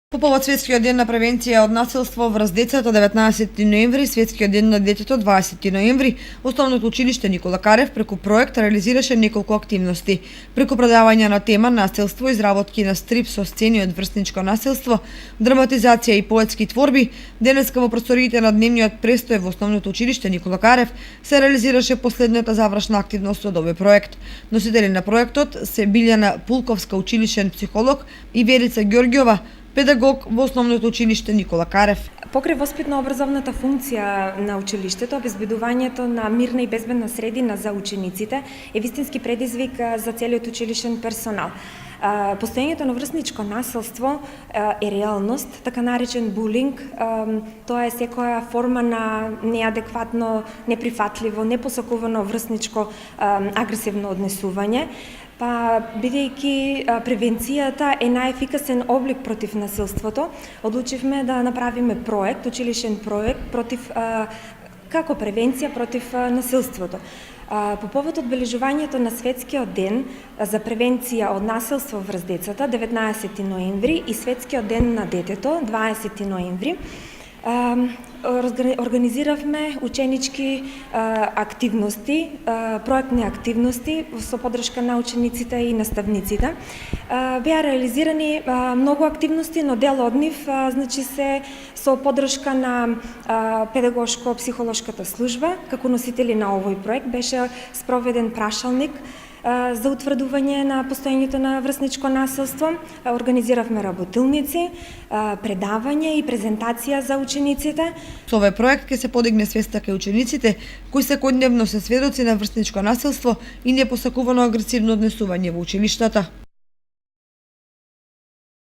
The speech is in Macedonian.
По повод Светскиот ден на превенција од насилство врз децата 19 ноември, Светскиот ден на детето 20 ноември, Основното училиште Никола Карев преку проект реализираше неколку активности. Преку предавања на тема насилство, изработки на стрип со сцени од врсничко насилство, драматизација и поетски творби, денеска во просториите на дневниот престој во Основното училиште Никола Карев се реализираше последната завршна активност од овој проект. Носители на проектот се Билјана Пулковска, училишен психолог, и Верица Ѓорѓова, педагог во Основното училиште Никола Карев. Покрај воспитно-образовната функција на училиштето, обезбедувањето на мирна и безбедна средина за учениците е вистински предизвик за целиот училишен персонал. Постоењето на врсничко насилство е реалност, така наречен булинг. Тоа е секоја форма на неадекватно, неприфатливо, непосакувано врсничко агресивно однесување. Бидејќи превенцијата е најефикасен облик против насилството, одлучивме да направиме проект, училишен проект како превенција против насилството. По повод одбележувањето на Светскиот ден за превенција од насилство врз децата 19 ноември и Светскиот ден на детето 20 ноември, организиравме ученички активности, проектни активности со поддршка на учениците и наставниците. Беа реализирани многу активности, но дел од нив се со поддршка на педагошко-психолошката служба. Како носители на овој проект беше спроведен прашалник за утврдување на постоењето на врсничко насилство. Организиравме работилници, предавање и презентација за учениците. Со овој проект ќе се подигне свеста кај учениците кои секојдневно се сведоци на врсничко насилство и непосакувано агресивно однесување во училиштата.